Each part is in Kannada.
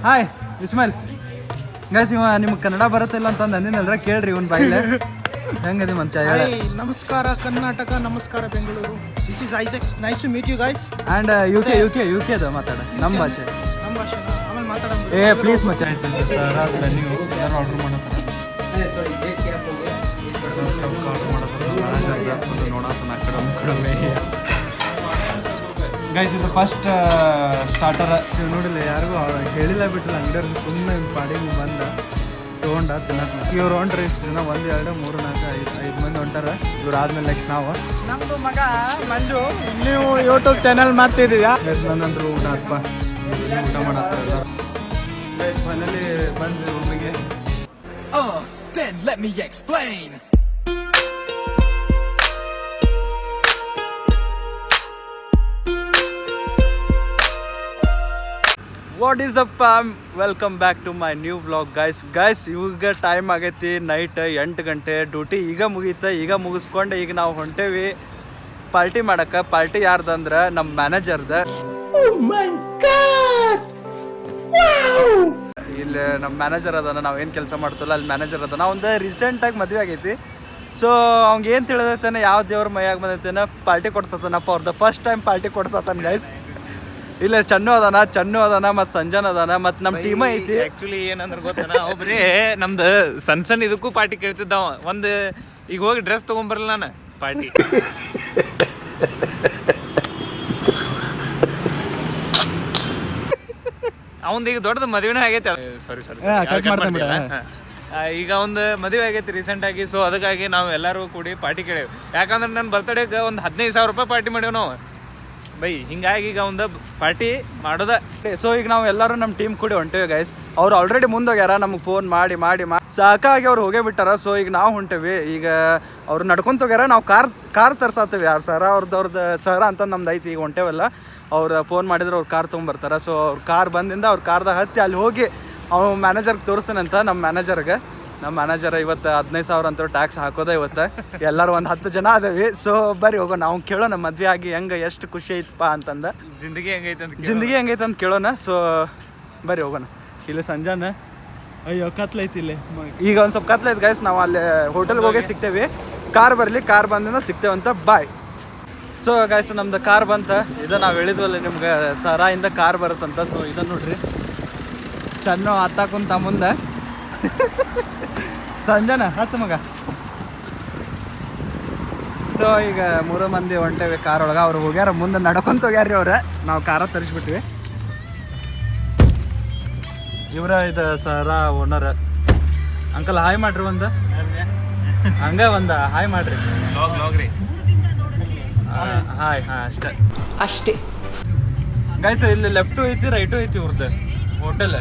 ಹಾಯ್ ಇಸ್ಮಾಯಿಲ್ ಗೈಸ್, ಇವ ನಿಮ್ಗೆ ಕನ್ನಡ ಬರುತ್ತಿಲ್ಲ ಅಂತಂದು ಅಂದಿನಲ್ರ, ಕೇಳ್ರಿ ಇವನ್ ಬಾಯಿಲೆ ಹೆಂಗದಿ ಮಂಚ. ನಮಸ್ಕಾರ ಕರ್ನಾಟಕ, ನಮಸ್ಕಾರ Bengaluru. This is Isaac, nice to meet you guys. And you ಕೆ ಅದು ಮಾತಾಡ ನಮ್ಮ ಭಾಷೆ ಆಮೇಲೆ ಮಾತಾಡೋಣ. ಪ್ಲೀಸ್ ಮಚ್ಚ. ನೀವು ಯಾರು ಆರ್ಡ್ರ್ ಮಾಡತ್ತಾರ ಗೈಸ್, ಇದು ಫಸ್ಟ್ ಸ್ಟಾರ್ಟರ್ ನೋಡಿಲ್ಲ, ಯಾರಿಗೂ ಹೇಳಿಲ್ಲ ಬಿಟ್ಟಿಲ್ಲ, ಅಂಗಡಿಯವ್ರಿಗೆ ಸುಮ್ಮನೆ ಪಾಡಿಗೆ ಬಂದ ತೊಗೊಂಡ ತಿನ್ನಕ್ಕೆ. ಇವ್ರು ಹೊಂಟ್ರಿ ಇಷ್ಟು ಜನ, 1 2 3 4 5 ಮಂದಿ ಹೊಂಟಾರ. ಇವ್ರು ಆದ್ಮೇಲೆ ನೆಕ್ಸ್ಟ್ ನಾವು. ನಮ್ಮದು ಮಗ ಮಂಜು, ನೀವು ಯೂಟ್ಯೂಬ್ ಚಾನಲ್ ಮಾಡ್ತಿದ್ದೀರಾ? ನನ್ನಂದ್ರು ಊಟ ಅಪ್ಪ ಊಟ ಮಾಡತ್ತಾರಲ್ಲ. ಗೈಸ್ ಫೈನಲಿ ಬಂದ್ವಿ ರೂಮಿಗೆ. Then let me explain. What is up, welcome back to my new vlog guys. ಇವಾಗ ಟೈಮ್ ಆಗೈತಿ ನೈಟ್ 8 ಗಂಟೆ. ಡ್ಯೂಟಿ ಈಗ ಮುಗೀತ, ಈಗ ಮುಗಿಸ್ಕೊಂಡು ಈಗ ನಾವು ಹೊಂಟೇವಿ ಪಾರ್ಟಿ ಮಾಡಕ್ಕೆ. ಪಾರ್ಟಿ ಯಾರ್ದಂದ್ರೆ ನಮ್ಮ ಮ್ಯಾನೇಜರ್ದ. ಇಲ್ಲಿ ನಮ್ಮ ಮ್ಯಾನೇಜರ್ ಅದಾನ, ನಾವು ಏನು ಕೆಲಸ ಮಾಡ್ತಲ್ಲ ಅಲ್ಲಿ ಮ್ಯಾನೇಜರ್ ಅದಾನ. ಒಂದು ರೀಸೆಂಟಾಗಿ ಮದುವೆ ಆಗೈತಿ. ಸೊ ಅವ್ಗೆ ಏನು ತಿಳಿದೈತೇನೆ, ಯಾವ ದೇವ್ರ ಮೈಯಾಗ ಬಂದೈತೇನೆ ಪಾರ್ಟಿ ಕೊಡ್ಸತ್ತಾನಪ್ಪ. ಅವ್ರದ್ದು ಫಸ್ಟ್ ಟೈಮ್ ಪಾರ್ಟಿ ಕೊಡ್ಸತ್ತಾನ ಗೈಸ್. ಇಲ್ಲ ಚನ್ನು ಅದಾನ ಮತ್ತು ಸಂಜನ್ ಅದಾನ ಮತ್ತು ನಮ್ಮ ಟೀಮ ಐತಿ. ಆ್ಯಕ್ಚುಲಿ ಏನಂದ್ರೆ ಗೊತ್ತಾನ, ಒಬ್ರಿ ನಮ್ದು ಸಣ್ಣ ಇದಕ್ಕೂ ಪಾರ್ಟಿ ಕೇಳ್ತಿದ್ದಾವ. ಒಂದು ಈಗ ಹೋಗಿ ಡ್ರೆಸ್ ತೊಗೊಂಬರಲ್ಲ ನಾನು ಪಾರ್ಟಿ. ಅವಂದು ಈಗ ದೊಡ್ಡದು ಮದುವೆನೇ ಆಗೈತೆ. ಸಾರಿ ಈಗ ಒಂದು ಮದುವೆ ಆಗೈತಿ ರೀಸೆಂಟಾಗಿ. ಸೊ ಅದಕ್ಕಾಗಿ ನಾವು ಎಲ್ಲರೂ ಕೂಡಿ ಪಾರ್ಟಿ ಕೇಳೇವಿ. ಯಾಕಂದ್ರೆ ನನ್ನ ಬರ್ತಡೇಗೆ ಒಂದು 15,000 ರೂಪಾಯಿ ಪಾರ್ಟಿ ಮಾಡೇವಿ ನಾವು ಬೈ. ಹಿಂಗಾಗಿ ಈಗ ಒಂದು ಪಾರ್ಟಿ ಮಾಡೋದ. ಸೊ ಈಗ ನಾವು ಎಲ್ಲರೂ ನಮ್ಮ ಟೀಮ್ ಕೂಡಿ ಹೊಂಟೇವಿ ಗೈಸ್. ಅವ್ರು ಆಲ್ರೆಡಿ ಮುಂದೋಗ್ಯಾರ, ನಮಗೆ ಫೋನ್ ಮಾಡಿ ಸಾಕಾಗಿ ಅವ್ರು ಹೋಗೇ ಬಿಟ್ಟಾರ. ಸೊ ಈಗ ನಾವು ಹೊಂಟೇವಿ. ಈಗ ಅವ್ರು ನಡ್ಕೊಂತ ಹೋಗ್ಯಾರ, ನಾವು ಕಾರ್ ತರ್ಸಾತೀವಿ. ಯಾರು ಸರ ಅವ್ರದ್ದು ಸರ ಅಂತ ನಮ್ದು ಐತಿ. ಈಗ ಹೊಂಟೇವಲ್ಲ, ಅವ್ರು ಫೋನ್ ಮಾಡಿದ್ರೆ ಅವ್ರು ಕಾರ್ ತೊಗೊಂಬರ್ತಾರೆ. ಸೊ ಅವ್ರ ಕಾರ್ ಬಂದಿಂದ ಅವ್ರ ಕಾರ್ದಾಗ ಹತ್ತಿ ಅಲ್ಲಿ ಹೋಗಿ ಅವ್ನು ಮ್ಯಾನೇಜರ್ಗೆ ತೋರಿಸ್ತಾನಂತ. ನಮ್ಮ ಮ್ಯಾನೇಜರ್ ಇವತ್ತು 15,000 ಅಂತ ಟ್ಯಾಕ್ಸ್ ಹಾಕೋದ ಇವತ್ತು. ಎಲ್ಲರೂ ಒಂದು 10 ಜನ ಅದೇವಿ. ಸೊ ಬರ್ರಿ ಹೋಗೋಣ, ನಾವು ಕೇಳೋಣ ಮದುವೆ ಆಗಿ ಹೆಂಗೆ ಎಷ್ಟು ಖುಷಿ ಐತಪ್ಪ ಅಂತಂದ, ಜಿಂದಗಿ ಹೆಂಗೈತೆ ಅಂತ ಕೇಳೋಣ. ಸೊ ಬರ್ರಿ ಹೋಗೋಣ. ಇಲ್ಲಿ ಸಂಜಾನ ಅಯ್ಯೋ ಕತ್ಲೈತಿ ಇಲ್ಲಿ. ಈಗ ಒಂದು ಸ್ವಲ್ಪ ಕತ್ಲೈತಿ ಗೈಸ್. ನಾವು ಅಲ್ಲಿ ಹೋಟೆಲ್ಗೆ ಹೋಗಿ ಸಿಗ್ತೇವೆ. ಕಾರ್ ಬರಲಿ, ಕಾರ್ ಬಂದಿಂದ ಸಿಗ್ತೇವಂತ. ಬಾಯ್. ಸೊ ಗೈಸ್ ನಮ್ದು ಕಾರ್ ಬಂತ. ಇದು ನಾವು ಹೇಳಿದ್ವಲ್ಲ ನಿಮ್ಗೆ, ಸರಾಯಿಂದ ಕಾರ್ ಬರುತ್ತಂತ. ಸೊ ಇದನ್ನು ನೋಡ್ರಿ, ಚೆನ್ನ ಹತ್ತಾಕುಂತ ಮುಂದೆ ಸಂಜನ ಹತ್ತು ಮಗ. ಸೊ ಈಗ 3 ಮಂದಿ ಹೊಂಟೇವಿ ಕಾರ್ ಒಳಗೆ. ಅವ್ರು ಹೋಗ್ಯಾರ ಮುಂದೆ ನಡ್ಕೊಂತ ಹೋಗ್ಯಾರ್ರಿ ಅವ್ರೆ. ನಾವು ಕಾರ ತರಿಸ್ಬಿಟ್ವಿ. ಇವರ ಇದು ಸರ ಓನರ್ ಅಂಕಲ್. ಹಾಯ್ ಮಾಡ್ರಿ ಒಂದು ಒಂದು ಹಾಯ್ ಮಾಡ್ರಿ. ಹಾಯ್ ಅಷ್ಟೇ ಗೈಸ್. ಇಲ್ಲಿ ಲೆಫ್ಟು ಐತಿ, ರೈಟು ಐತಿ ಇವ್ರದ್ದು ಹೋಟೆಲ್.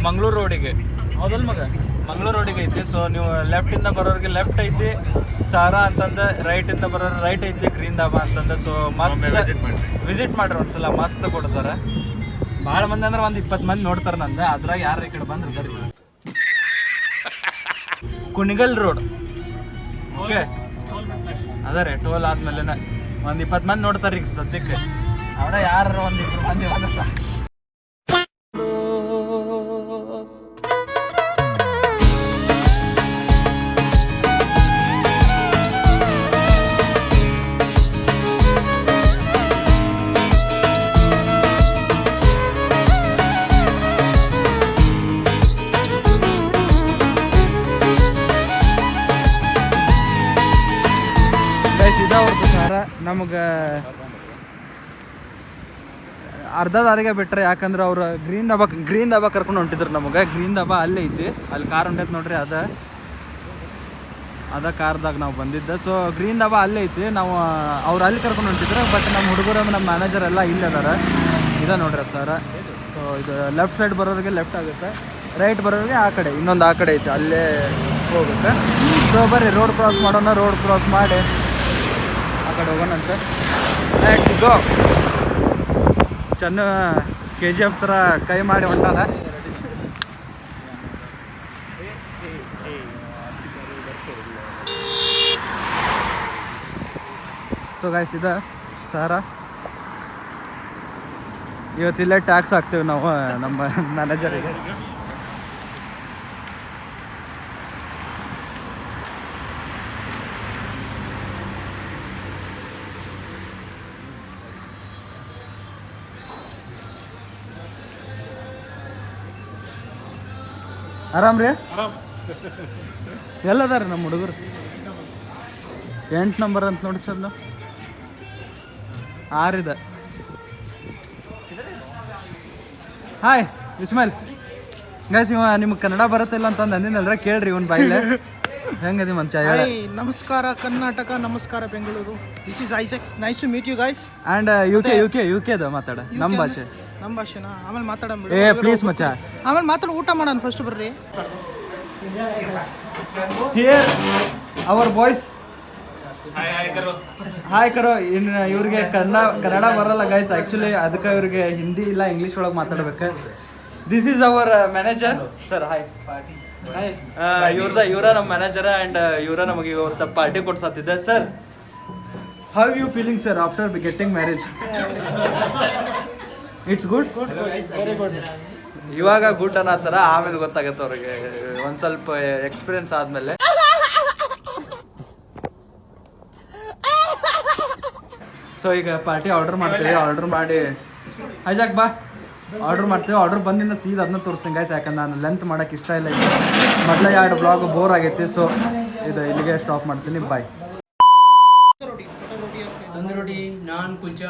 ಮಂಗಳೂರು ರೋಡಿಗೆ, ಹೌದಲ್ಲ ಮಗ? ಮಂಗಳೂರು ರೋಡಿಗೆ ಐತಿ. ಸೊ ನೀವು ಲೆಫ್ಟಿಂದ ಬರೋರಿಗೆ ಲೆಫ್ಟ್ ಐತಿ ಸಾರಾ ಅಂತಂದು, ರೈಟಿಂದ ಬರೋರು ರೈಟ್ ಐತಿ ಗ್ರೀನ್ ಧಾಬಾ ಅಂತಂದು. ಸೊ ಮಸ್ತ್ ವಿಸಿಟ್ ಮಾಡ್ರಿ ಒಂದ್ಸಲ, ಮಸ್ತ್ ಕೊಡ್ತಾರೆ. ಭಾಳ ಮಂದಿ ಅಂದ್ರೆ ಒಂದು 20 ಮಂದಿ ನೋಡ್ತಾರೆ ನಂದು. ಅದ್ರಾಗ ಯಾರು ಈ ಕಡೆ ಬಂದ್ರೆ ಬರ್ರಿ. ಕುಣಿಗಲ್ ರೋಡ್ ಓಕೆ ಅದ ರೀ. ಟೋಲ್ ಆದ್ಮೇಲೆ ಒಂದು 20 ಮಂದಿ ನೋಡ್ತಾರೆ ಈಗ ಸದ್ಯಕ್ಕೆ. ಅವರ ಯಾರು ಒಂದು 2 ಮಂದಿ ಬಂದ್ರೆ ಸಹ. ನಮಗೆ ಅರ್ಧ ದಾರಿಗೆ ಬಿಟ್ಟರೆ, ಯಾಕಂದ್ರೆ ಅವ್ರು ಗ್ರೀನ್ ಧಾಬಾ ಕರ್ಕೊಂಡು ಹೊಂಟಿದ್ರು ನಮಗೆ. ಗ್ರೀನ್ ಧಾಬಾ ಅಲ್ಲೇ ಐತಿ, ಅಲ್ಲಿ ಕಾರ್ ಹೊಂಟೈತೆ ನೋಡ್ರಿ. ಅದ ಕಾರ್ದಾಗ ನಾವು ಬಂದಿದ್ದೆ. ಸೊ ಗ್ರೀನ್ ಧಾಬಾ ಅಲ್ಲೇ ಐತಿ. ನಾವು ಅವ್ರು ಅಲ್ಲಿ ಕರ್ಕೊಂಡು ಹೊಂಟಿದ್ರು. ಬಟ್ ನಮ್ಮ ಹುಡುಗರು, ನಮ್ಮ ಮ್ಯಾನೇಜರ್ ಎಲ್ಲ ಇಲ್ಲಿ ಅದಾರ. ಇದೆ ನೋಡ್ರಿ ಸರ. ಸೊ ಇದು ಲೆಫ್ಟ್ ಸೈಡ್ ಬರೋರಿಗೆ ಲೆಫ್ಟ್ ಆಗುತ್ತೆ, ರೈಟ್ ಬರೋರಿಗೆ ಆ ಕಡೆ, ಇನ್ನೊಂದು ಆ ಕಡೆ ಐತಿ, ಅಲ್ಲೇ ಹೋಗುತ್ತೆ. ಸೊ ಬರ್ರಿ ರೋಡ್ ಕ್ರಾಸ್ ಮಾಡೋಣ. ರೋಡ್ ಕ್ರಾಸ್ ಮಾಡಿ ಆ ಕಡೆ ಹೋಗೋಣಂತೆ. Let's go. ಚೆನ್ನ KGF ಥರ ಕೈ ಮಾಡಿ ಹೊಂಟಾನ. ಸೊ ಗೈಸ್, ಇದು ಸಾರಾ ಇವತ್ತಿಲ್ಲೇ ಟ್ಯಾಕ್ಸ್ ಹಾಕ್ತೇವೆ ನಾವು ನಮ್ಮ ಮ್ಯಾನೇಜರಿಗೆ. ಆರಾಮ್ ರೀ? ಎಲ್ಲದಾರ ನಮ್ಮ ಹುಡುಗರು? 8 ನಂಬರ್ ಅಂತ ನೋಡಿ ಚಂದ 6 ಇದೆ. ಹಾಯ್ ಇಸ್ಮಾಯಿಲ್ ಗೈಸ್, ಇವ ನಿಮ್ಗೆ ಕನ್ನಡ ಬರುತ್ತಿಲ್ಲ ಅಂತಂದು ಅಂದಿನಲ್ರ, ಕೇಳ್ರಿ ಇವನ್ ಬಾಯಿಲೆ ಹೆಂಗದಿ ಮಂಚ. ಹಾಯ್ ನಮಸ್ಕಾರ ಕರ್ನಾಟಕ, ನಮಸ್ಕಾರ ಬೆಂಗಳೂರು. ದಿಸ್ ಇಸ್ ಐಸೆಕ್ಸ್, nice to meet you guys. And you ಕೆ ಮಾತಾಡ ನಮ್ಮ ಭಾಷೆ. ನಮ್ಮ ಭಾಷೆನಾ? ಆಮೇಲೆ ಮಾತಾಡೋಣ. ಏ ಪ್ಲೀಸ್ ಮಚ್ಚ, ಆಮೇಲೆ ಮಾತಾಡಿ ಊಟ ಮಾಡೋಣ, ಫಸ್ಟ್ ಬರ್ರಿ. ಹಿಯರ್ ಅವರ್ ಬಾಯ್ಸ್ ಹಾಯ್ ಕರೋ. ಇನ್ನು ಇವ್ರಿಗೆ ಕನ್ನಡ ಬರಲ್ಲ ಗೈಸ್ ಆ್ಯಕ್ಚುಲಿ, ಅದಕ್ಕೆ ಇವ್ರಿಗೆ ಹಿಂದಿ ಇಲ್ಲ ಇಂಗ್ಲೀಷ್ ಒಳಗೆ ಮಾತಾಡ್ಬೇಕು. This is our manager sir. Hi ಇವರ ನಮ್ಮ ಮ್ಯಾನೇಜರ್ ಆ್ಯಂಡ್ ಇವರ ನಮಗೆ ಇವತ್ತು ಪಾರ್ಟಿ ಕೊಡ್ಸತ್ತಿದ್ದೆ. Sir how you feeling sir after getting marriage? It's good, very good. ಇವಾಗ ಗುಡ್ ಅನ್ನತ್ತಾರ, ಆಮೇಲೆ ಗೊತ್ತಾಗತ್ತೆ ಅವ್ರಿಗೆ ಒಂದು ಸ್ವಲ್ಪ ಎಕ್ಸ್ಪೀರಿಯನ್ಸ್ ಆದಮೇಲೆ. ಸೊ ಈಗ ಪಾರ್ಟಿ ಆರ್ಡರ್ ಮಾಡ್ತೀವಿ. ಆರ್ಡರ್ ಮಾಡಿ ಐಜಾಕ್ ಬಾ, ಆರ್ಡರ್ ಮಾಡ್ತೀವಿ. ಆರ್ಡರ್ ಬಂದಿಂದ ಸೀದಾ ಅದನ್ನ ತೋರಿಸ್ತೀನಿ ಗೈಸ್, ಯಾಕಂದ್ರೆ ನಾನು ಲೆಂತ್ ಮಾಡೋಕ್ಕೆ ಇಷ್ಟ ಇಲ್ಲ. ಈಗ ಮೊದಲೇ 2 ಬ್ಲಾಗ್ ಬೋರ್ ಆಗೈತಿ, ಸೊ ಇದು ಇಲ್ಲಿಗೆ ಸ್ಟಾಪ್ ಮಾಡ್ತೀನಿ. ಬಾಯ್. तंदूरी रोटी, नान, कुलचा,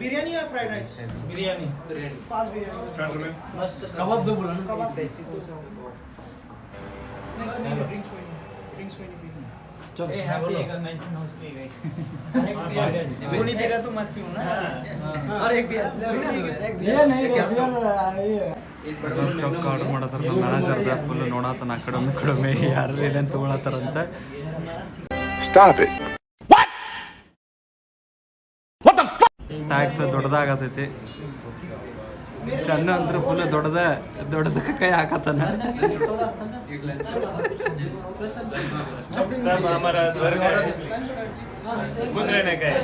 बिरयानी या फ्राइड राइस? बिरयानी, 5 बिरयानी, मस्त कबाब दो बोला ना. कबाब ड्रिंक्स में नहीं पीना. चलो गोली पीरा तो मत पियो ना. और एक बियर ये नहीं ಚೊಕ್ಕ ಆರ್ಡರ್ ಮಾಡತ್ತಾರ. ನಮ್ಮ ಮ್ಯಾನೇಜರ್ ಫುಲ್ ನೋಡತ್ತಾನ ಆ ಕಡೆ ಯಾರು ಏನೇನು ತೊಗೊಳತ್ತಾರಂತ. ಟ್ಯಾಕ್ಸ್ ದೊಡ್ಡದಾಗತೈತಿ. ಚೆನ್ನ ಅಂದ್ರೆ ಫುಲ್ ದೊಡ್ಡದಕ್ಕೆ ಕೈ ಹಾಕತ್ತಾನ.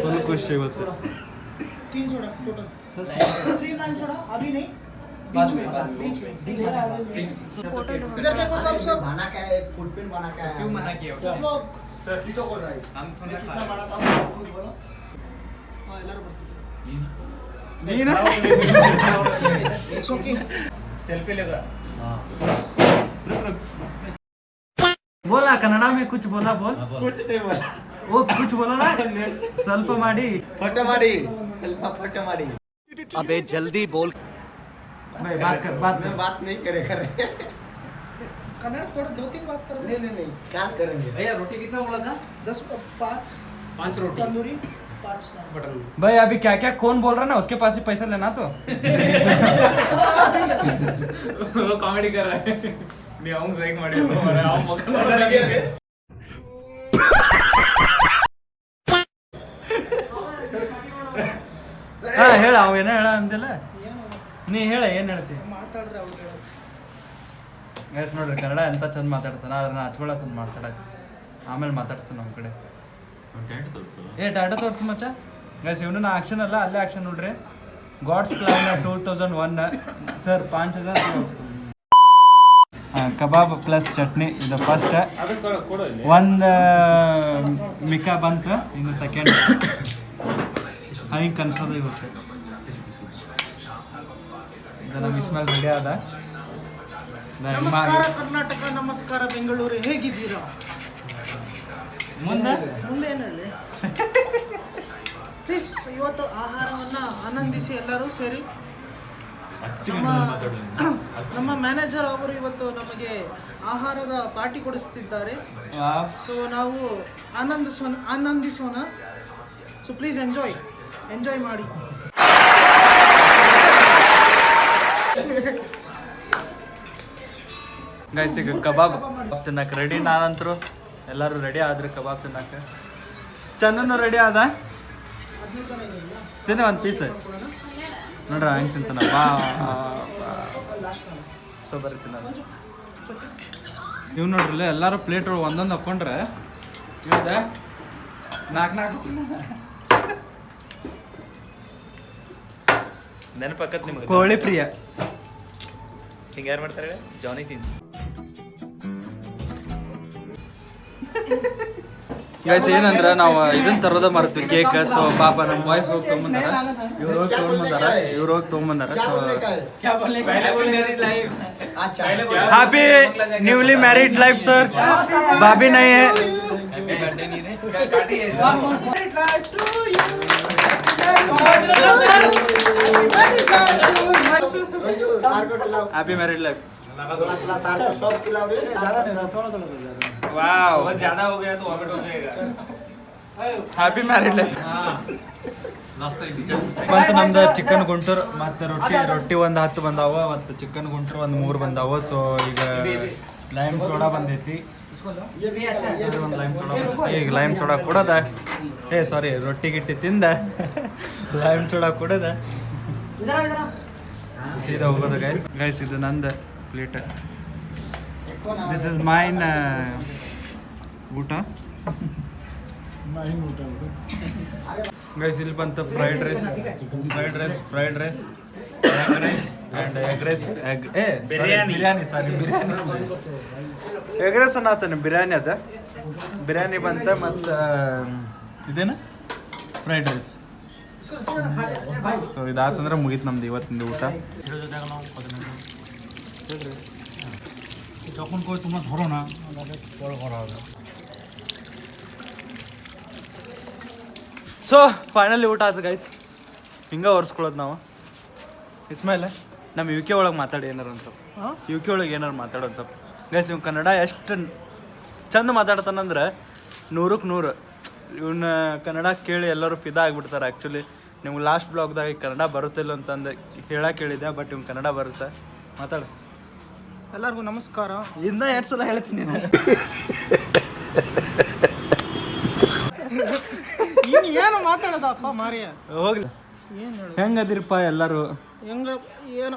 ಫುಲ್ ಖುಷಿ ಇವತ್ತು. 3 सोडा टोटल. 3 लाइम सोडा अभी नहीं, बाद में बीच में. इधर देखो सब बना क्या है? फूड पिन बना क्या है? क्यों मना किया? सब लोग सर कीटो कर रहा है. हम थोड़ा कितना बड़ा था खुद बोलो. हां ಎಲ್ಲರೂ ಬರ್ತಿದ್ದಾರೆ. ನೀನು इट्स ओके. सेल्फी लेगा. बोला कन्नड़ा में कुछ बोला. बोल कुछ नहीं बोला. वो कुछ बोला ना, ಸ್ವಲ್ಪ ಮಾಡಿ फोटो मारी, सेल्फा फोटो मारी. अबे जल्दी बोल. भाई बात कर. मैं बात नहीं करेगा. कन्नड़ थोड़ा 2-3 बात करो. नहीं क्या करेंगे? भैया रोटी कितना बोला था? 5 रोटी. तंदूरी 5 बटन. भाई अभी क्या क्या कौन बोल रहा है ना, उसके पास ही पैसा लेना. तो वो कॉमेडी कर रहा है. नहीं आऊं सही ಮಾಡಿ आओ मौका ಹಾ ಹೇಳ, ಅವ ಏನೋ ಹೇಳ ಅಂದಿಲ್ಲ, ನೀ ಹೇಳ ಏನು ಹೇಳ್ತಿ. ಮಾತಾಡ್ರೆ ಅವ್ರು ಹೇಳೋದು. ಗೈಸ್ ನೋಡ್ರಿ ಕನ್ನಡ ಎಂತ ಚಂದ ಮಾತಾಡ್ತಾನ, ಅದನ್ನ ಹಚ್ಕೊಳತ್ತಂದು ಮಾತಾಡಕ್ಕೆ. ಆಮೇಲೆ ಮಾತಾಡ್ತಾನೆ ನಮ್ಮ ಕಡೆ. ಟ್ಯಾಟೋ ತೋರಿಸು ಮಚ್ಚ. ಗೈಸ್ ಇವನು ಆಕ್ಷನ್ ಅಲ್ಲ, ಅಲ್ಲೇ ಆಕ್ಷನ್ ನೋಡ್ರಿ. ಗಾಡ್ಸ್ ಪ್ಲಾನ್ 2001 ಸರ್ 5000 ಕಬಾಬ್ ಪ್ಲಸ್ ಚಟ್ನಿ. ಇದು ಫಸ್ಟ್ ಒಂದು ಮಿಕಾ ಬಂತು, ಇನ್ನು ಸೆಕೆಂಡ್ ಹಿಂಗೆ ಕನ್ಸೋದು ಇವತ್ತು. ಇದು ನಮ್ಮ ಇಸ್ಮಾಯಿಲ್ ರೆಡಿ ಆದ. ನಮಸ್ಕಾರ ಕರ್ನಾಟಕ, ನಮಸ್ಕಾರ ಬೆಂಗಳೂರು, ಹೇಗಿದ್ದೀರಾ? ಮುಂದೆ ಏನು ಹೇಳಿ ಪ್ಲೀಸ್. ಇವತ್ತು ಆಹಾರವನ್ನು ಆನಂದಿಸಿ ಎಲ್ಲರೂ ಸೇರಿ. ನಮ್ಮ ಮ್ಯಾನೇಜರ್ ಅವರು ಇವತ್ತು ನಮಗೆ ಆಹಾರದ ಪಾರ್ಟಿ ಕೊಡಿಸ್ತಿದ್ದಾರೆ. ಸೊ ನಾವು ಆನಂದಿಸೋಣ. ಸೊ ಪ್ಲೀಸ್ ಎಂಜಾಯ್ ಮಾಡಿ. ಗೈಸ್ ಈಗ ಕಬಾಬ್ ತಿನ್ನಕ್ಕೆ ರೆಡಿ. ನಾನಂತರು ಎಲ್ಲರೂ ರೆಡಿ ಆದ್ರೆ ಕಬಾಬ್ ತಿನ್ನಕ್ಕೆ. ಚಂದನು ರೆಡಿ ಆದ. ತಿನ್ನ ಒಂದು ಪೀಸ್ ನೋಡ್ರ ಹೆಂಗೆ ತಿಂತಾನ. ಸೊ ಬರ್ರಿ ತಿನ್ನ. ಇವ್ ನೋಡ್ರಲ್ಲ ಎಲ್ಲರೂ ಪ್ಲೇಟ್ ಒಳಗೆ ಒಂದೊಂದು ಹಾಕ್ಕೊಂಡ್ರೆ ಇವ್ದೆ ನಾಲ್ಕು ನೆನಪಕ್ಕತ್ ನಿಮ್ಗೆ ಕೋಳಿ ಪ್ರಿಯ. ಹಿಂಗೆ ಯಾರು ಮಾಡ್ತಾರೆ ಜಾನಿ ಸೀನ್ಸ್. ಗೈಸ್ ಏನಂದ್ರೆ ನಾವು ಇದನ್ನ ತರೋದ ಮರ್ತೀವಿ ಕೇಕ್. ಸೊ ಪಾಪ ನಮ್ಮ ಬಾಯ್ಸ್ ಹೋಗಿ ತೊಗೊಂಬಂದಾರ, ಇವ್ರು ಹೋಗಿ ತೊಗೊಂಬಂದಾರ. So happy newly married life sir. ಬಾಬಿ ನೈ ಹೈ. Happy married life. थोड़ा सार को सब खिलाओ रे वाओ बहुत ज्यादा हो गया तो वॉमिट हो जाएगा. Happy married life. ಮತ್ತು ನಮ್ದು ಚಿಕನ್ ಗುಂಟೂರು ಮತ್ತು ರೊಟ್ಟಿ ಒಂದು 10 ಬಂದಾವ, ಮತ್ತು ಚಿಕನ್ ಗುಂಟೂರು ಒಂದು 3 ಬಂದಾವ. ಸೊ ಈಗ ಲೈಮ್ ಸೋಡಾ ಬಂದೈತಿ. ಒಂದು ಲೈಮ್ ಸೋಡಾ ಬಂದೈತಿ. ಈಗ ಲೈಮ್ ಸೋಡಾ ಕೊಡೋದ, ಸಾರಿ ರೊಟ್ಟಿ ಗಿಟ್ಟಿ ತಿಂದ ಲೈಮ್ ಸೋಡಾ ಕೊಡೋದ ಸೀದಾ ಹೋಗೋದು. ಗೈಸ್ ಇದು ನಂದು ಪ್ಲೇಟ್. ದಿಸ್ ಇಸ್ ಮೈನ್ ಊಟ. ಗೈಸ್ ಇಲ್ಲಿ ಬಂತು fried rice and egg rice. Biryani egg rice ಅನ್ನತಾನೆ, ಬಿರಿಯಾನಿ ಅದ. ಬಿರಿಯಾನಿ ಬಂತ ಮತ್ತು ಇದೇನು ಫ್ರೈಡ್ ರೈಸ್. ಸೊ ಇದಾತಂದ್ರೆ ಮುಗೀತು ನಮ್ದು ಇವತ್ತಿಂದ ಊಟ. যখন কই তোমরা ধরো না আমাদের বড় করা হবে. ಸೊ ಫೈನಲಿ ಊಟ ಆಯ್ತು ಗೈಸ್. ಹಿಂಗೆ ಒರೆಸ್ಕೊಳ್ಳೋದು ನಾವು. ಇಸ್ಮಾಯಿಲ್ ನಮ್ಮ ಯು ಕೆ ಒಳಗೆ ಮಾತಾಡಿ ಏನಾರು ಒಂದು ಸ್ವಲ್ಪ. ಯು ಕೆ ಒಳಗೆ ಏನಾರು ಮಾತಾಡೋದು ಸ್ವಲ್ಪ. ಗೈಸ್ ಇವ್ ಕನ್ನಡ ಎಷ್ಟು ಚಂದ ಮಾತಾಡ್ತಾನಂದ್ರೆ 100ಕ್ಕೆ 100. ಇವನ್ನ ಕನ್ನಡ ಕೇಳಿ ಎಲ್ಲರೂ ಫಿದಾ ಆಗಿಬಿಡ್ತಾರೆ. ಆ್ಯಕ್ಚುಲಿ ನಿಮ್ಗೆ ಲಾಸ್ಟ್ ಬ್ಲಾಗ್ದಾಗ ಕನ್ನಡ ಬರುತ್ತಿಲ್ಲ ಅಂತಂದು ಹೇಳಕ್ಕೆ ಹೇಳಿದ್ದೆ, ಬಟ್ ಇವ್ನು ಕನ್ನಡ ಬರುತ್ತೆ. ಮಾತಾಡು. ಎಲ್ಲರಿಗೂ ನಮಸ್ಕಾರ. ಇನ್ನೂ 2 ಸಲ ಹೇಳ್ತೀನಿ ನಾನು. ನೀನು ಏನು ಮಾತಾಡೋದಪ್ಪ ಮಾರಿಯ? ಹೋಗ್ಲಿ. ಏನು ಹೇಳು? ಹೆಂಗದಿರಪ್ಪ ಎಲ್ಲರೂ? ಹೆಂಗ ಏನು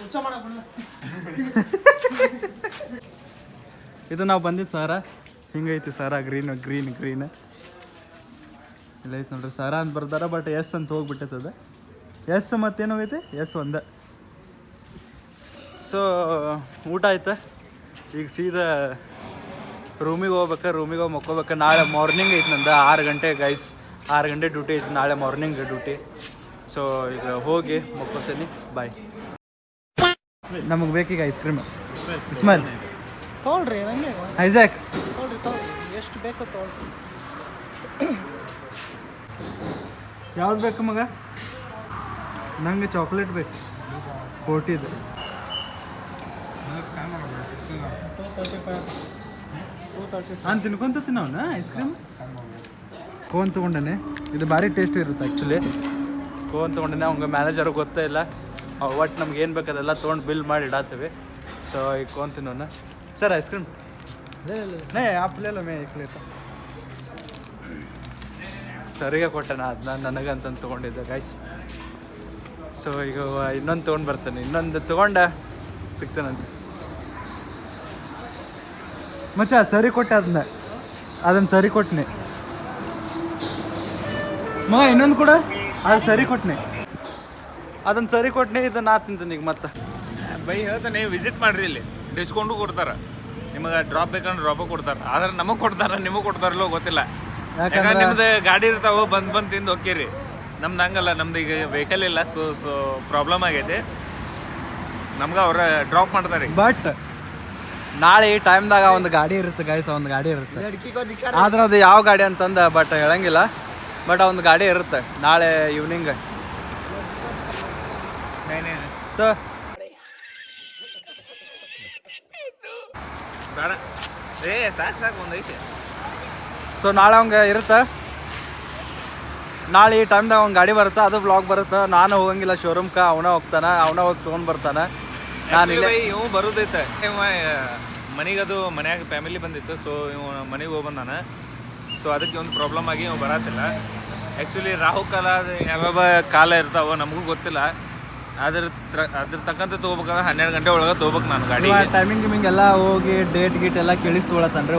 ಉಚ್ಚ ಮಾಡಕ್ ಇದು ನಾವು ಬಂದಿದ್ದು ಸಾರ. ಹಿಂಗೈತಿ ಸಾರ. ಗ್ರೀನ್ ಇಲ್ಲ ಐತೆ ನೋಡ್ರಿ ಸಾರ ಅಂತ ಬರ್ದಾರ, ಬಟ್ ಎಸ್ ಅಂತ ಹೋಗ್ಬಿಟ್ಟೈತದ. ಎಸ್ ಮತ್ತೇನು ಹೋಗೈತೆ? ಎಸ್ ಒಂದ. ಸೊ ಊಟ ಆಯ್ತಾ, ಈಗ ಸೀದಾ ರೂಮಿಗೆ ಹೋಗಿ ಮಕ್ಕೋಬೇಕು. ನಾಳೆ ಮಾರ್ನಿಂಗ್ ಐತೆ ನಂದು 6 ಗಂಟೆ ಗೈಸ್. 6 ಗಂಟೆ ಡ್ಯೂಟಿ ಐತೆ ನಾಳೆ ಮಾರ್ನಿಂಗ್ ಡ್ಯೂಟಿ. ಸೊ ಈಗ ಹೋಗಿ ಮಕ್ಕೋತೀನಿ. ಬಾಯ್. ನಮಗೆ ಬೇಕೀಗ ಐಸ್ ಕ್ರೀಮ್. ಇಸ್ಮಾಯಿಲ್ ತೊಗೊಳ್ರಿ, ನಂಗೆ ಐಸಾಕ್ ತೊಗೊಳ್ರಿ ಎಷ್ಟು ಬೇಕೋ ತೊಗೊಳ್ರಿ. ಯಾವ್ದು ಬೇಕು ಮಗ? ನಂಗೆ ಚಾಕ್ಲೇಟ್ ಬೇಕು, 40. ನಾನು ತಿನ್ಕೊಂತೀನಿ ಅವನ ಐಸ್ ಕ್ರೀಮ್. ಕೋನ್ ತೊಗೊಂಡೇನೆ. ಇದು ಭಾರಿ ಟೇಸ್ಟ್ ಇರುತ್ತೆ ಆ್ಯಕ್ಚುಲಿ. ಕೋನ್ ತೊಗೊಂಡೇನೆ. ಅವ್ಗೆ ಮ್ಯಾನೇಜರ್ಗೆ ಗೊತ್ತೇ ಇಲ್ಲ. ಒಟ್ಟು ನಮ್ಗೆ ಏನು ಬೇಕು ಅದೆಲ್ಲ ತೊಗೊಂಡು ಬಿಲ್ ಮಾಡಿ ಇಡಾತೀವಿ. ಸೊ ಈಗ ಕೋನ್ ತಿನ್ನೋಣ. ಸರ್ ಐಸ್ ಕ್ರೀಮ್ ನೇ ಆಪ್ಲೆಲ್ಲ ಮೇ ಇಕ್ಲೇತ ಸರಿಗೆ ಕೊಟ್ಟೆ ನಾ ಅದನ್ನ ನನಗಂತಂದು ತೊಗೊಂಡಿದ್ದೆ ಗೈಸ್. ಸೊ ಈಗ ಇನ್ನೊಂದು ತೊಗೊಂಡು ಬರ್ತಾನೆ. ಇನ್ನೊಂದು ತೊಗೊಂಡ ಸಿಗ್ತಾನಂತೆ. ಮಚ್ಚ ಸರಿ ಕೊಟ್ಟೆ ಅದನ್ನು ಸರಿ ಕೊಟ್ಟನೆ ಮಗ. ಇನ್ನೊಂದು ಕೂಡ ಅದು ಸರಿ ಕೊಟ್ಟನೆ. ಅದನ್ನು ಸರಿ ಕೊಟ್ಟನೆ. ಇದು ನಾ ತಿಂತೀನಿ ಈಗ ಮತ್ತೆ. ಬೈ ಹೇಳ್ತಾನೆ ವಿಸಿಟ್ ಮಾಡ್ರಿ, ಇಲ್ಲಿ ಡಿಸ್ಕೌಂಟು ಕೊಡ್ತಾರೆ. ನಿಮಗೆ ಡ್ರಾಪ್ ಬೇಕಂದ್ರೆ ಡ್ರಾಪು ಕೊಡ್ತಾರೆ. ಆದ್ರೆ ನಮಗೆ ಕೊಡ್ತಾರೆ, ನಿಮಗೆ ಕೊಡ್ತಾರಲ್ಲೋ ಗೊತ್ತಿಲ್ಲ. ಯಾಕಂದ್ರೆ ನಿಮ್ದು ಗಾಡಿ ಇರ್ತಾವೆ, ಬಂದು ತಿಂದು ಹೋಗ್ತೀರಿ. ನಮ್ದು ಹಂಗಲ್ಲ, ನಮ್ದು ಈಗ ವೆಹಿಕಲ್ ಇಲ್ಲ. ಸೊ ಪ್ರಾಬ್ಲಮ್ ಆಗೈತೆ. ನಮ್ಗೆ ಅವ್ರ ಡ್ರಾಪ್ ಮಾಡ್ತಾರೆ. ಬಟ್ ನಾಳೆ ಈ ಟೈಮ್ದಾಗ ಒಂದು ಗಾಡಿ ಇರುತ್ತೆ ಗೈಸ್. ಒಂದು ಗಾಡಿ ಇರುತ್ತೆ. ಆದ್ರೆ ಅದು ಯಾವ ಗಾಡಿ ಅಂತಂದು ಬಟ್ ಹೇಳಂಗಿಲ್ಲ. ಬಟ್ ಒಂದು ಗಾಡಿ ಇರುತ್ತೆ ನಾಳೆ ಈವ್ನಿಂಗ್. ಬೇಡ ಸಾಕು ಒಂದೈತೆ. ಸೊ ನಾಳೆ ಅವಂಗೆ ಇರುತ್ತೆ. ನಾಳೆ ಈ ಟೈಮ್ದಾಗ ಒಂದು ಗಾಡಿ ಬರುತ್ತೆ, ಅದು ಬ್ಲಾಗ್ ಬರುತ್ತೆ. ನಾನು ಹೋಗಂಗಿಲ್ಲ ಶೋರೂಮ್ಗೆ, ಅವನ ಹೋಗ್ತಾನೆ, ಅವನ ಹೋಗಿ ತೊಗೊಂಡು ಬರ್ತಾನೆ. ನಾನು ಇಲ್ಲ ಇವು ಬರೋದೈತೆ. ಮನೆಗದು ಮನ್ಯಾಗ ಫ್ಯಾಮಿಲಿ ಬಂದಿತ್ತು. ಸೊ ಇವು ಮನೆಗೆ ಹೋಗಿ ಬಂದಾನ. ಸೊ ಅದಕ್ಕೆ ಒಂದು ಪ್ರಾಬ್ಲಮ್ ಆಗಿ ಇವು ಬರತ್ತಿಲ್ಲ. ಆ್ಯಕ್ಚುಲಿ ರಾಹು ಕಾಲ ಯಾವ್ಯಾವ ಕಾಲ ಇರ್ತಾವೋ ನಮಗೂ ಗೊತ್ತಿಲ್ಲ. ಅದ್ರ ತಕ್ಕಂತೆ ತೊಗೋಬೇಕಾದ್ರೆ 12 ಗಂಟೆ ಒಳಗೆ ತೊಗೋಬೇಕು ನಾನು ಗಾಡಿ. ಟೈಮಿಂಗ್ ಗಿಮಿಂಗ್ ಎಲ್ಲ ಹೋಗಿ ಡೇಟ್ ಗೀಟ್ ಎಲ್ಲ ಕೇಳಿಸಿ ತೊಗೊಳತ್ತನ್ರಿ.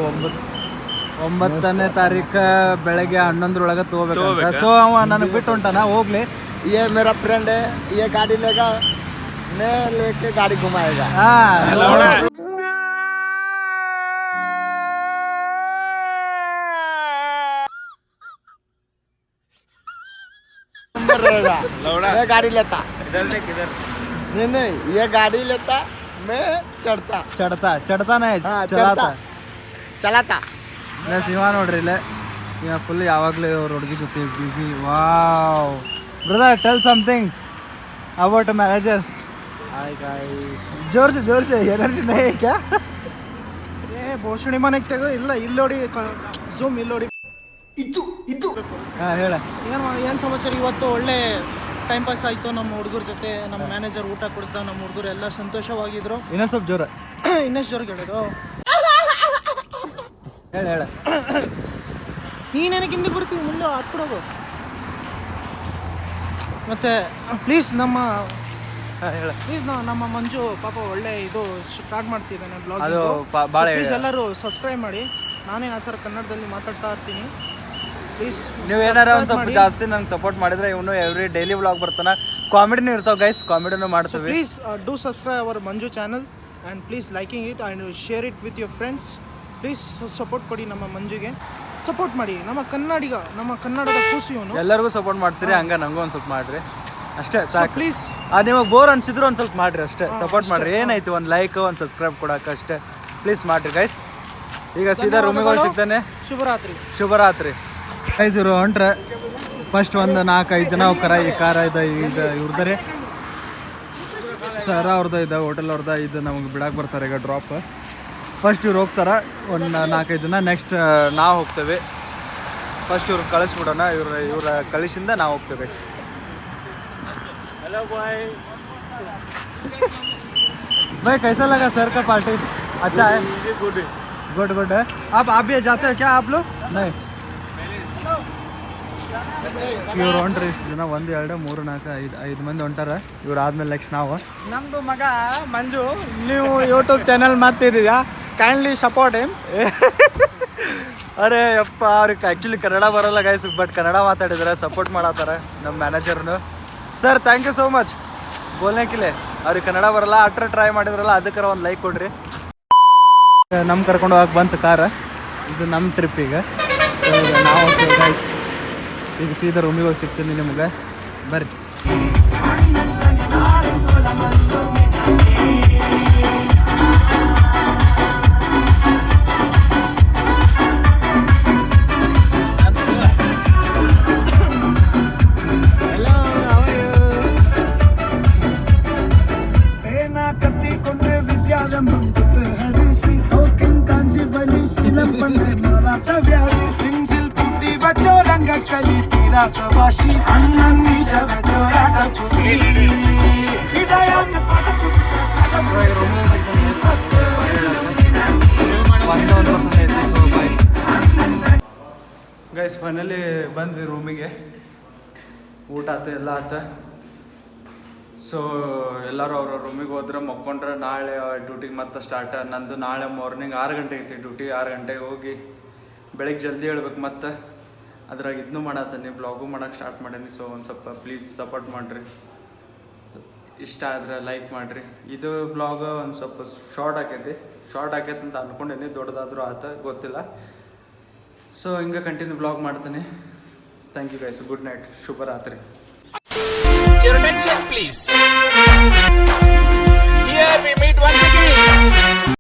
9ನೇ ತಾರೀಕು ಬೆಳಗ್ಗೆ 11 ತಗೋಬೇಕು. ಸೊ ಅವ ನನಗೆ ಬಿಟ್ಟು ಹೊಂಟಾನ, ಹೋಗ್ಲಿ. ये मेरा फ्रेंड है, ये गाड़ी लेगा, मैं लेके गाड़ी घुमाएगा. लौड़ा मैं गाड़ी लेता. इधर देख इधर. नहीं ये गाड़ी लेता, मैं चढ़ता. ಚಡ್ತಾ हाँ, ಚಲಾತ चलाता. ಸಿಂಹ ನೋಡ್ರಿ ಇಲ್ಲೇ ಈಗ ಫುಲ್ ಯಾವಾಗಲೂ ಅವ್ರ ಹುಡುಗಿ ಜೊತೆ busy. Wow brother, tell something about manager. Hi guys. ಜೋರ್ से एनर्जी नहीं है क्या? ಏ ಬೋಷಣಿ ಮನೆಗೆ ತೆಗೋ. ಇಲ್ಲ ಇಲ್ಲೋಡಿ, ಝೂಮ್ ಇಲ್ಲೋಡಿ. ಹಾಂ ಹೇಳ. ಏನು ಸಮಾಚಾರ? ಇವತ್ತು ಒಳ್ಳೆ ಟೈಮ್ ಪಾಸ್ ಆಯಿತು ನಮ್ಮ ಹುಡುಗರ ಜೊತೆ. ನಮ್ಮ ಮ್ಯಾನೇಜರ್ ಊಟ ಕೊಡಿಸ್ದ, ನಮ್ಮ ಹುಡುಗರು ಎಲ್ಲ ಸಂತೋಷವಾಗಿದ್ರು. ಇನ್ನೊಂದು ಸ್ವಲ್ಪ ಜೋರ ಇನ್ನಷ್ಟು ಜೋರಿಗೆ ಹೇಳೋದು. ಹೇಳ. ನೀನೇನಕ್ಕೆ ಹಿಂದೆ ಬರ್ತೀವಿ, ಮುಂದೆ ಹತ್ಕೊಡೋದು. ಮತ್ತು ಪ್ಲೀಸ್ ನಮ್ಮ ಮಂಜು ಪಾಪ ಒಳ್ಳೆ ಇದು ಸ್ಟಾರ್ಟ್ ಮಾಡ್ತಿದ್ದಾನೆ ಬ್ಲಾಗ್. ಅದು ಭಾಳ ಪ್ಲೀಸ್ ಎಲ್ಲರೂ ಸಬ್ಸ್ಕ್ರೈಬ್ ಮಾಡಿ. ನಾನೇ ಆ ಥರ ಕನ್ನಡದಲ್ಲಿ ಮಾತಾಡ್ತಾ ಇರ್ತೀನಿ. ಪ್ಲೀಸ್ ನೀವು ಏನಾರ ಒಂದು ಸ್ವಲ್ಪ ಜಾಸ್ತಿ ನಂಗೆ ಸಪೋರ್ಟ್ ಮಾಡಿದ್ರೆ ಇವನು ಎವ್ರಿ ಡೈಲಿ ವ್ಲಾಗ್ ಬರ್ತಾನೆ. ಕಾಮಿಡಿನೂ ಇರ್ತಾವೆ ಗೈಸ್, ಕಾಮಿಡಿನೂ ಮಾಡ್ತೀವಿ. Please do subscribe hour Manju channel and please liking it and share it with your friends. Please support ಕೊಡಿ, ನಮ್ಮ ಮಂಜುಗೆ ಸಪೋರ್ಟ್ ಮಾಡಿ. ನಮ್ಮ ಕನ್ನಡದ ಕೂಸು ಇವನು. ಎಲ್ಲರಿಗೂ ಸಪೋರ್ಟ್ ಮಾಡ್ತೀರಿ, ಹಂಗೆ ನಂಗೂ ಒಂದು ಸ್ವಲ್ಪ ಮಾಡಿರಿ ಅಷ್ಟೇ ಸಾಕು. ಪ್ಲೀಸ್ ನಿಮಗೆ ಬೋರ್ ಅನ್ಸಿದ್ರು ಒಂದು ಸ್ವಲ್ಪ ಮಾಡಿರಿ ಅಷ್ಟೇ, ಸಪೋರ್ಟ್ ಮಾಡಿರಿ. ಏನಾಯ್ತು, ಒಂದು ಲೈಕ್ ಒಂದು ಸಬ್ಸ್ಕ್ರೈಬ್ ಕೊಡೋಕೆ ಅಷ್ಟೇ. ಪ್ಲೀಸ್ ಮಾಡಿರಿ ಗೈಸ್. ಈಗ ಸೀದಾ ರೂಮಿಗೆ ಹೋಗಿ ಸಿಗ್ತಾನೆ. ಶುಭರಾತ್ರಿ ಗೈಸ್. ಇವರು ಹೊಂಟ್ರೆ ಫಸ್ಟ್ ಒಂದು 4-5 ಜನ ಹೋಗ್ತಾರ. ಈ ಕಾರ ಇದೆ ಇವ್ರದ್ದರೆ ಸರ ಅವ್ರದ್ದು ಇದೆ, ಹೋಟೆಲ್ ಅವ್ರದ್ದು ಇದು. ನಮಗೆ ಬಿಡಕ್ಕೆ ಬರ್ತಾರೆ ಈಗ ಡ್ರಾಪ್. ಫಸ್ಟ್ ಇವ್ರು ಹೋಗ್ತಾರೆ ಒಂದು 4-5 ಜನ. ನೆಕ್ಸ್ಟ್ ನಾವು ಹೋಗ್ತೇವೆ. ಫಸ್ಟ್ ಇವ್ರು ಕಳಿಸ್ಬಿಡೋಣ, ಇವ್ರ ಕಳಿಸಿಂದ ನಾವು ಹೋಗ್ತೇವೆ. हेलो भाई कैसा लगा सर का पार्टी? अच्छा है, गुड है. आप भी जाते हैं क्या आप लोग? नहीं. ಇವ್ರು ಹೊಂಟ್ರಿ ಇಷ್ಟು ಜನ, 1 2 3 4 5 ಮಂದಿ ಹೊಂಟಾರ. ಇವ್ರು ಆದ್ಮೇಲೆ ನೆಕ್ಸ್ಟ್ ನಾವು. ನಮ್ಮದು ಮಗ ಮಂಜು, ನೀವು ಯೂಟ್ಯೂಬ್ ಚಾನಲ್ ಮಾಡ್ತಿದ್ದೀರಾ, ಕೈಂಡ್ಲಿ ಸಪೋರ್ಟ್ ಹಿಮ್. ಅರೆ ಯಪ್ಪ, ಅವ್ರಿಗೆ ಆ್ಯಕ್ಚುಲಿ ಕನ್ನಡ ಬರೋಲ್ಲ ಗೈಸ್, ಬಟ್ ಕನ್ನಡ ಮಾತಾಡಿದ್ರೆ ಸಪೋರ್ಟ್ ಮಾಡತ್ತಾರ ನಮ್ಮ ಮ್ಯಾನೇಜರ್ನು. Sir thank you so much ಬೋಲ್ನೆಕಿಲೆ. ಅವ್ರಿಗೆ ಕನ್ನಡ ಬರಲ್ಲ, ಅಟ್ರ ಟ್ರೈ ಮಾಡಿದ್ರಲ್ಲ, ಅದಕ್ಕೆ ಒಂದು ಲೈಕ್ ಕೊಡ್ರಿ. ನಮ್ಮ ಕರ್ಕೊಂಡು ಹೋಗಕ್ಕೆ ಬಂತು ಕಾರ. ಇದು ನಮ್ಮ ಟ್ರಿಪ್ ಈಗ. ನಾವು ಗೈಸ್ ಈಗ ಸೀದಾ ರೂಮಿಗೆ ಹೋಗಿ ಸಿಗ್ತೀನಿ ನಿಮ್ಗೆ, ಬರ್ರಿ. ಗೈಸ್ ಫೈನಲಿ ಬಂದ್ವಿ ರೂಮಿಗೆ. ಊಟ ಆಯ್ತು, ಎಲ್ಲ ಆಯ್ತು. ಸೊ ಎಲ್ಲರೂ ಅವ್ರ ರೂಮಿಗೆ ಹೋದ್ರೆ ಮಕ್ಕೊಂಡ್ರೆ ನಾಳೆ ಡ್ಯೂಟಿಗೆ ಮತ್ತೆ ಸ್ಟಾರ್ಟ್. ನಂದು ನಾಳೆ ಮಾರ್ನಿಂಗ್ 6 ಗಂಟೆಗೆ ಐತಿ ಡ್ಯೂಟಿ. 6 ಗಂಟೆಗೆ ಹೋಗಿ ಬೆಳಗ್ಗೆ ಜಲ್ದಿ ಹೇಳ್ಬೇಕು. ಮತ್ತು ಅದ್ರಾಗ ಇದನ್ನೂ ಮಾಡತ್ತೀನಿ, ಬ್ಲಾಗು ಮಾಡೋಕ್ಕೆ ಸ್ಟಾರ್ಟ್ ಮಾಡೀನಿ. ಸೊ ಒಂದು ಸ್ವಲ್ಪ ಪ್ಲೀಸ್ ಸಪೋರ್ಟ್ ಮಾಡಿರಿ. ಇಷ್ಟ ಆದರೆ ಲೈಕ್ ಮಾಡಿರಿ. ಇದು ಬ್ಲಾಗ್ ಒಂದು ಸ್ವಲ್ಪ ಶಾರ್ಟ್ ಆಕೈತಿ ಅಂತ ಅಂದ್ಕೊಂಡೀನಿ. ದೊಡ್ಡದಾದರೂ ಆತ ಗೊತ್ತಿಲ್ಲ. ಸೊ ಹಿಂಗೆ ಕಂಟಿನ್ಯೂ ಬ್ಲಾಗ್ ಮಾಡ್ತೀನಿ. Thank you guys, good night, ಶುಭರಾತ್ರಿ. Your attention please.